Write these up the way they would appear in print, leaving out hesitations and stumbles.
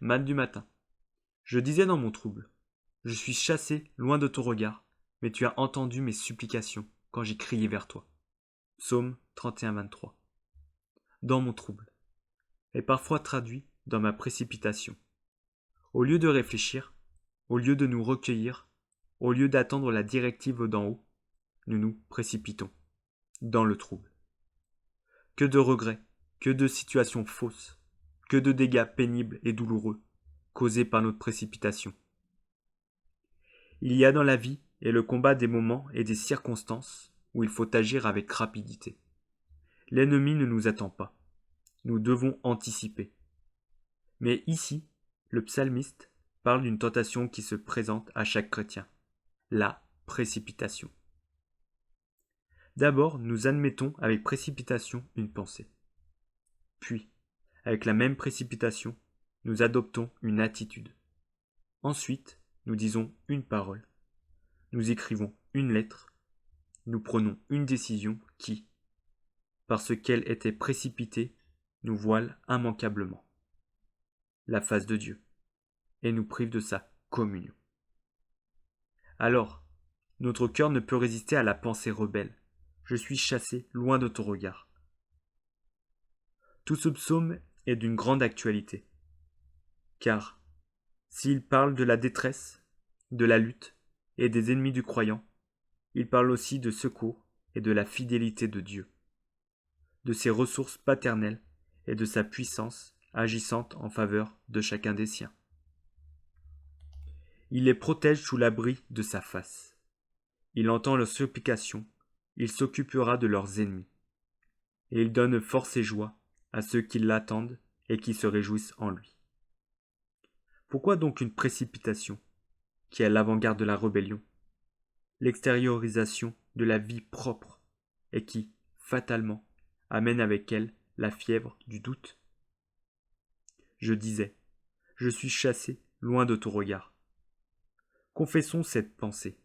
mal du matin. Je disais dans mon trouble, je suis chassé loin de ton regard, mais tu as entendu mes supplications quand j'ai crié vers toi. Psaume 31-23. Dans mon trouble, et parfois traduit dans ma précipitation. Au lieu de réfléchir, au lieu de nous recueillir, au lieu d'attendre la directive d'en haut, nous nous précipitons dans le trouble. Que de regrets, que de situations fausses, que de dégâts pénibles et douloureux causés par notre précipitation. Il y a dans la vie et le combat des moments et des circonstances où il faut agir avec rapidité. L'ennemi ne nous attend pas. Nous devons anticiper. Mais ici, le psalmiste parle d'une tentation qui se présente à chaque chrétien, la précipitation. D'abord, nous admettons avec précipitation une pensée. Puis, avec la même précipitation, nous adoptons une attitude. Ensuite, nous disons une parole. Nous écrivons une lettre. Nous prenons une décision qui, parce qu'elle était précipitée, nous voile immanquablement la face de Dieu et nous prive de sa communion. Alors, notre cœur ne peut résister à la pensée rebelle. Je suis chassé loin de ton regard. Tout ce psaume est d'une grande actualité, car s'il parle de la détresse, de la lutte et des ennemis du croyant, il parle aussi de secours et de la fidélité de Dieu, de ses ressources paternelles et de sa puissance agissante en faveur de chacun des siens. Il les protège sous l'abri de sa face. Il entend leurs supplications, il s'occupera de leurs ennemis. Et il donne force et joie à ceux qui l'attendent et qui se réjouissent en lui. Pourquoi donc une précipitation, qui est l'avant-garde de la rébellion, l'extériorisation de la vie propre, et qui, fatalement, amène avec elle la fièvre du doute? Je disais, je suis chassé loin de ton regard. Confessons cette pensée.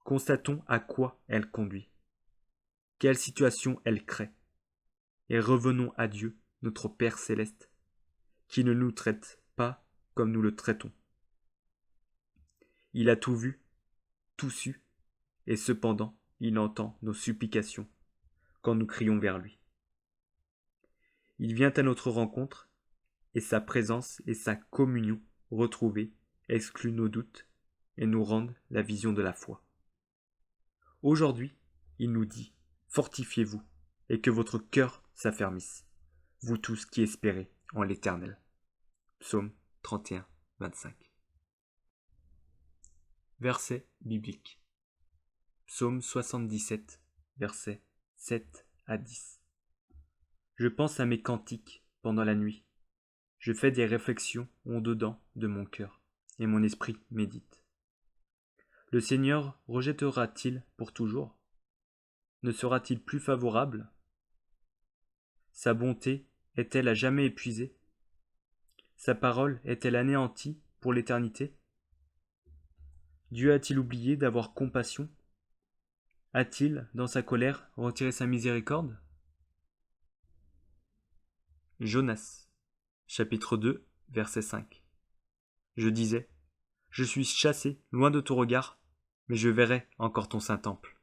Constatons à quoi elle conduit. Quelle situation elle crée. Et revenons à Dieu, notre Père céleste, qui ne nous traite pas comme nous le traitons. Il a tout vu, tout su, et cependant il entend nos supplications quand nous crions vers lui. Il vient à notre rencontre, et sa présence et sa communion retrouvée excluent nos doutes et nous rendent la vision de la foi. Aujourd'hui, il nous dit, fortifiez-vous, et que votre cœur s'affermisse, vous tous qui espérez en l'Éternel. Psaume 31, 25. Verset biblique. Psaume 77, versets 7 à 10. Je pense à mes cantiques pendant la nuit. Je fais des réflexions au-dedans de mon cœur, et mon esprit médite. Le Seigneur rejettera-t-il pour toujours? Ne sera-t-il plus favorable? Sa bonté est-elle à jamais épuisée? Sa parole est-elle anéantie pour l'éternité? Dieu a-t-il oublié d'avoir compassion? A-t-il, dans sa colère, retiré sa miséricorde? Jonas, chapitre 2, verset 5. Je disais, je suis chassé loin de ton regard, mais je verrai encore ton saint temple.